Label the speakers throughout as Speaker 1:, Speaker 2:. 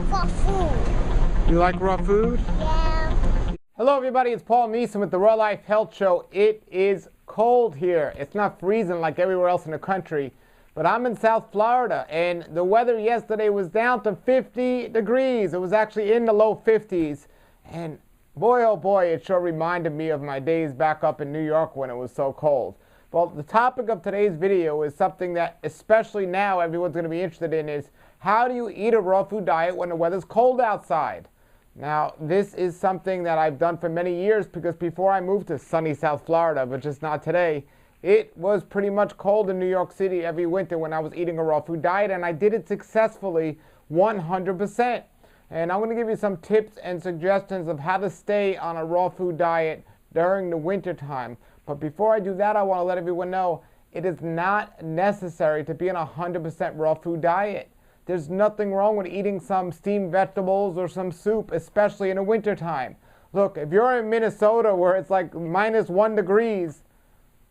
Speaker 1: for food.
Speaker 2: You like raw food?
Speaker 1: Yeah.
Speaker 2: Hello everybody, it's Paul Meeson with the Raw Life Health Show. It is cold here. It's not freezing like everywhere else in the country, but I'm in South Florida and the weather yesterday was down to 50 degrees. It was actually in the low 50s, and boy oh boy, it sure reminded me of my days back up in New York when it was so cold. Well, the topic of today's video is something that especially now everyone's going to be interested in, is how do you eat a raw food diet when the weather's cold outside? Now, this is something that I've done for many years because before I moved to sunny South Florida, but just not today, it was pretty much cold in New York City every winter when I was eating a raw food diet, and I did it successfully 100%. And I'm going to give you some tips and suggestions of how to stay on a raw food diet during the winter time. But before I do that, I want to let everyone know it is not necessary to be on a 100% raw food diet. There's nothing wrong with eating some steamed vegetables or some soup, especially in the wintertime. Look, if you're in Minnesota where it's like -1 degrees,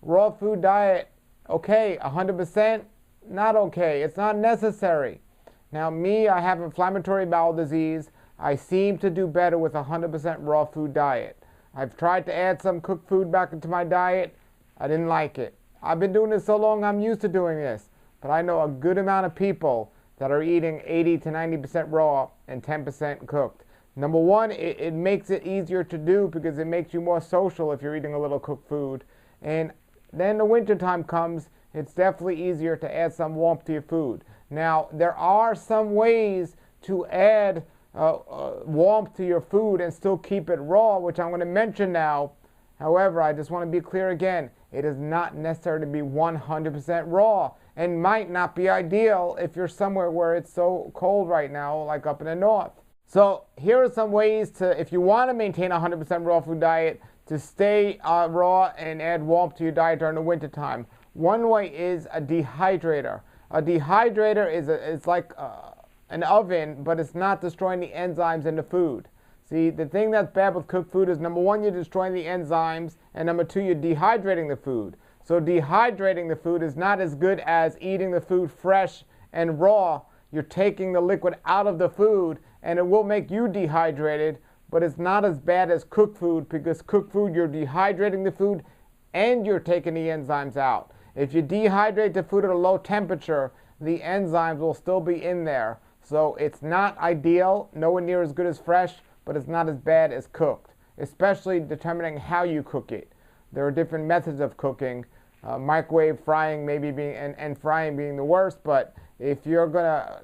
Speaker 2: raw food diet, okay. 100%, not okay. It's not necessary. Now me, I have inflammatory bowel disease. I seem to do better with a 100% raw food diet. I've tried to add some cooked food back into my diet. I didn't like it. I've been doing this so long, I'm used to doing this. But I know a good amount of people that are eating 80 to 90% raw and 10% cooked. Number one, it makes it easier to do because it makes you more social if you're eating a little cooked food. And then the winter time comes, it's definitely easier to add some warmth to your food. Now, there are some ways to add warmth to your food and still keep it raw, which I'm going to mention now. However, I just want to be clear again, it is not necessary to be 100% raw, and might not be ideal if you're somewhere where it's so cold right now, like up in the north. So here are some ways to, if you want to maintain a 100% raw food diet, to stay raw and add warmth to your diet during the winter time. One way is a dehydrator. A dehydrator is like an oven, but it's not destroying the enzymes in the food. See, the thing that's bad with cooked food is, number one, you're destroying the enzymes, and number two, you're dehydrating the food. So dehydrating the food is not as good as eating the food fresh and raw. You're taking the liquid out of the food, and it will make you dehydrated, but it's not as bad as cooked food, because cooked food, you're dehydrating the food and you're taking the enzymes out. If you dehydrate the food at a low temperature, the enzymes will still be in there. So it's not ideal, nowhere near as good as fresh, but it's not as bad as cooked, especially determining how you cook it. There are different methods of cooking, microwave, frying maybe being, and frying being the worst, but if you're gonna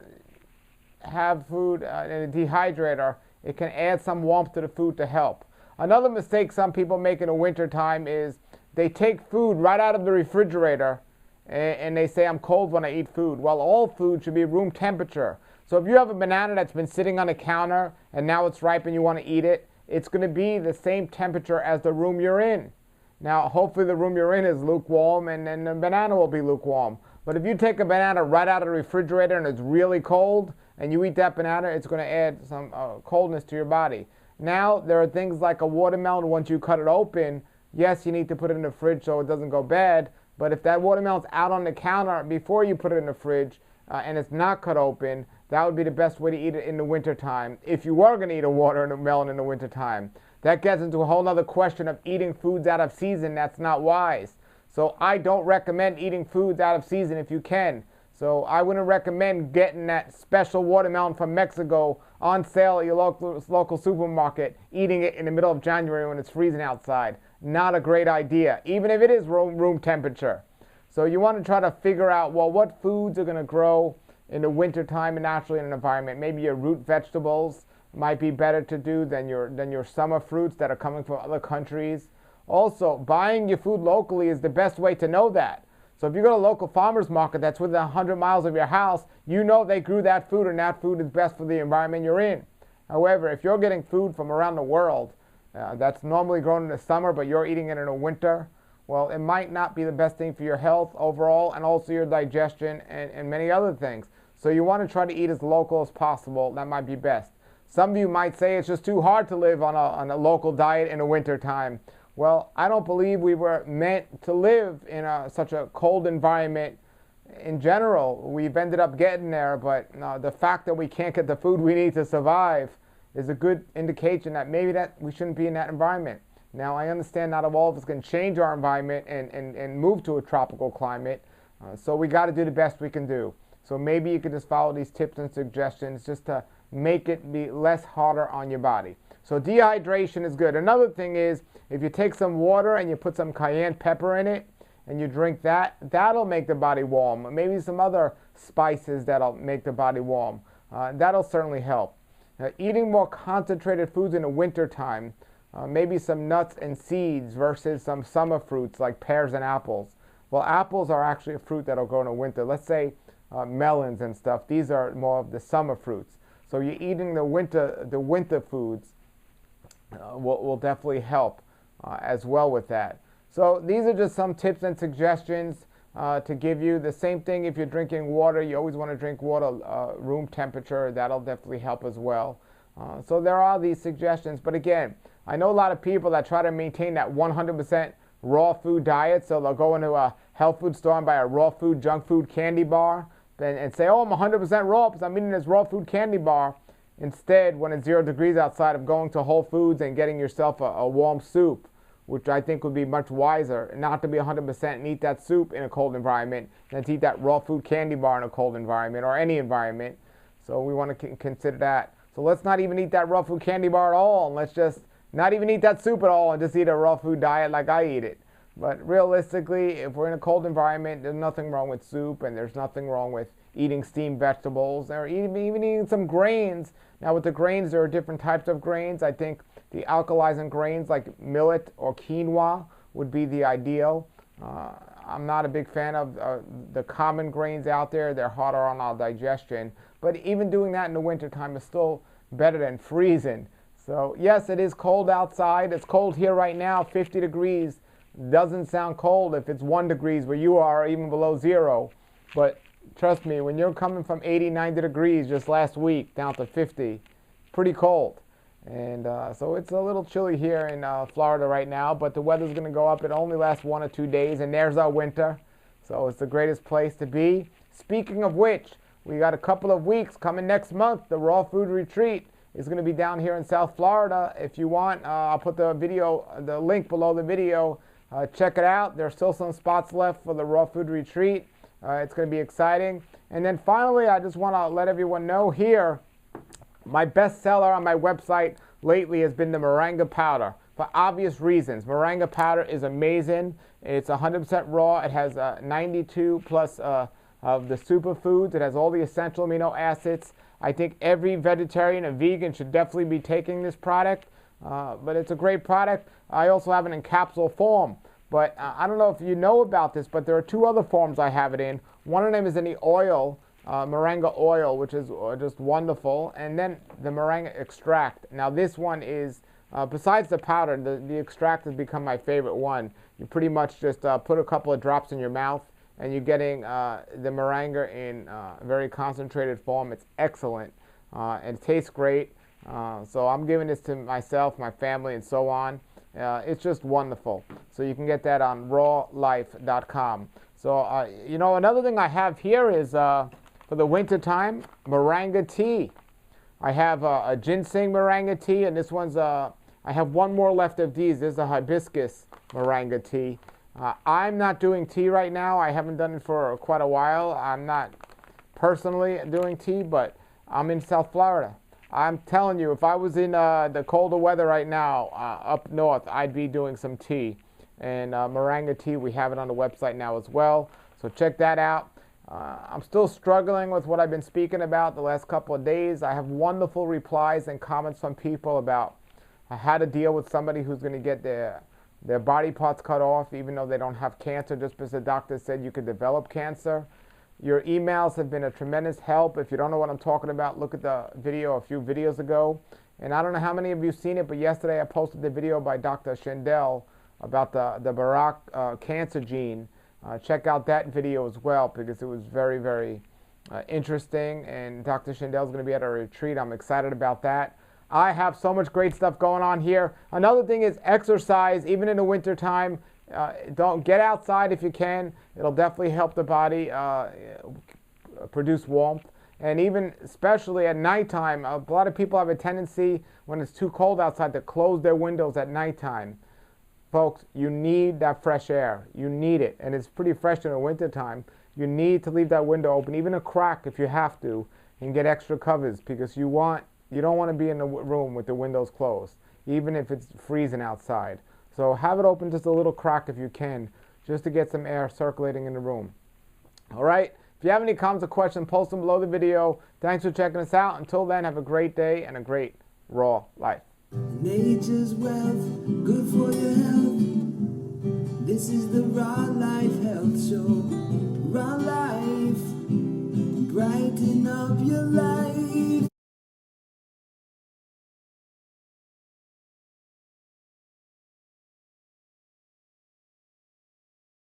Speaker 2: have food in a dehydrator, it can add some warmth to the food to help. Another mistake some people make in the winter time is they take food right out of the refrigerator and they say, I'm cold when I eat food. Well, all food should be room temperature. So if you have a banana that's been sitting on the counter and now it's ripe and you want to eat it, it's going to be the same temperature as the room you're in. Now, hopefully the room you're in is lukewarm and then the banana will be lukewarm. But if you take a banana right out of the refrigerator and it's really cold and you eat that banana, it's going to add some coldness to your body. Now, there are things like a watermelon. Once you cut it open, yes, you need to put it in the fridge so it doesn't go bad. But if that watermelon's out on the counter before you put it in the fridge and it's not cut open, that would be the best way to eat it in the wintertime, if you were going to eat a watermelon in the wintertime. That gets into a whole other question of eating foods out of season. That's not wise. So I don't recommend eating foods out of season if you can. So I wouldn't recommend getting that special watermelon from Mexico on sale at your local supermarket, eating it in the middle of January when it's freezing outside. Not a great idea, even if it is room temperature. So you want to try to figure out, well, what foods are going to grow in the wintertime and naturally in an environment. Maybe your root vegetables might be better to do than your summer fruits that are coming from other countries. Also, buying your food locally is the best way to know that. So if you go to a local farmer's market that's within 100 miles of your house, you know they grew that food and that food is best for the environment you're in. However, if you're getting food from around the world that's normally grown in the summer but you're eating it in the winter, well, it might not be the best thing for your health overall and also your digestion and many other things. So you want to try to eat as local as possible. That might be best. Some of you might say it's just too hard to live on a local diet in the winter time. Well, I don't believe we were meant to live in such a cold environment in general, we've ended up getting there, but the fact that we can't get the food we need to survive is a good indication that maybe that we shouldn't be in that environment. Now, I understand not all of us can change our environment and move to a tropical climate, so we got to do the best we can do. So maybe you could just follow these tips and suggestions just to make it be less harder on your body. So dehydration is good. Another thing is, if you take some water and you put some cayenne pepper in it and you drink that, that'll make the body warm. Maybe some other spices that'll make the body warm. That'll certainly help. Eating more concentrated foods in the winter time, maybe some nuts and seeds versus some summer fruits like pears and apples. Well, apples are actually a fruit that'll grow in the winter. Let's say melons and stuff. These are more of the summer fruits. So you're eating the winter foods will definitely help as well with that. So these are just some tips and suggestions to give you. The same thing if you're drinking water. You always want to drink water room temperature. That'll definitely help as well. So there are these suggestions. But again, I know a lot of people that try to maintain that 100% raw food diet. So they'll go into a health food store and buy a raw food, junk food candy bar and say, oh, I'm 100% raw because I'm eating this raw food candy bar. Instead, when it's 0 degrees outside, of going to Whole Foods and getting yourself a warm soup, which I think would be much wiser, not to be 100% and eat that soup in a cold environment than to eat that raw food candy bar in a cold environment or any environment. So we want to consider that. So let's not even eat that raw food candy bar at all, and let's just not even eat that soup at all and just eat a raw food diet like I eat it. But realistically, if we're in a cold environment, there's nothing wrong with soup, and there's nothing wrong with eating steamed vegetables or even eating some grains. Now with the grains, there are different types of grains. I think the alkalizing grains like millet or quinoa would be the ideal. I'm not a big fan of the common grains out there. They're harder on our digestion. But even doing that in the wintertime is still better than freezing. So yes, it is cold outside. It's cold here right now, 50 degrees. Doesn't sound cold if it's 1 degrees where you are, or even below 0. But trust me, when you're coming from 80, 90 degrees just last week down to 50, pretty cold. And so it's a little chilly here in Florida right now, but the weather's going to go up. It only lasts 1 or 2 days, and there's our winter. So it's the greatest place to be. Speaking of which, we got a couple of weeks coming next month. The Raw Food Retreat is going to be down here in South Florida. If you want, I'll put the link below the video. Check it out. There's still some spots left for the Raw Food Retreat. It's going to be exciting. And then finally, I just want to let everyone know here, my best seller on my website lately has been the moringa powder, for obvious reasons. Moringa powder is amazing. It's 100% raw. It has 92 plus of the superfoods. It has all the essential amino acids. I think every vegetarian and vegan should definitely be taking this product, but it's a great product. I also have it in capsule form. But I don't know if you know about this, but there are 2 other forms I have it in. One of them is in the oil, moringa oil, which is just wonderful. And then the moringa extract. Now this one is, besides the powder, the extract has become my favorite one. You pretty much just put a couple of drops in your mouth, and you're getting the moringa in very concentrated form. It's excellent. And it tastes great. So I'm giving this to myself, my family, and so on. It's just wonderful. So you can get that on rawlife.com. So, you know, another thing I have here is for the winter time, moringa tea. I have a ginseng moringa tea, and this one's, I have 1 more left of these. This is a hibiscus moringa tea. I'm not doing tea right now. I haven't done it for quite a while. I'm not personally doing tea, but I'm in South Florida. I'm telling you, if I was in the colder weather right now up north, I'd be doing some tea. And moringa tea, we have it on the website now as well. So check that out. I'm still struggling with what I've been speaking about the last couple of days. I have wonderful replies and comments from people about how to deal with somebody who's going to get their body parts cut off, even though they don't have cancer, just because the doctor said you could develop cancer. Your emails have been a tremendous help. If you don't know what I'm talking about, look at the video a few videos ago. And I don't know how many of you have seen it, but yesterday I posted the video by Dr. Shindell about the Barak cancer gene. Check out that video as well, because it was very, very interesting. And Dr. Shindell is going to be at a retreat. I'm excited about that. I have so much great stuff going on here. Another thing is exercise, even in the wintertime. Don't get outside if you can. It'll definitely help the body produce warmth. And even especially at nighttime, a lot of people have a tendency when it's too cold outside to close their windows at nighttime. Folks, you need that fresh air. You need it. And it's pretty fresh in the wintertime. You need to leave that window open, even a crack if you have to, and get extra covers, because you don't want to be in the room with the windows closed, even if it's freezing outside. So have it open just a little crack if you can, just to get some air circulating in the room. All right? If you have any comments or questions, post them below the video. Thanks for checking us out. Until then, have a great day and a great raw life.
Speaker 1: Nature's wealth, good for your health. This is the Raw Life Health Show. Raw Life, brighten up your life.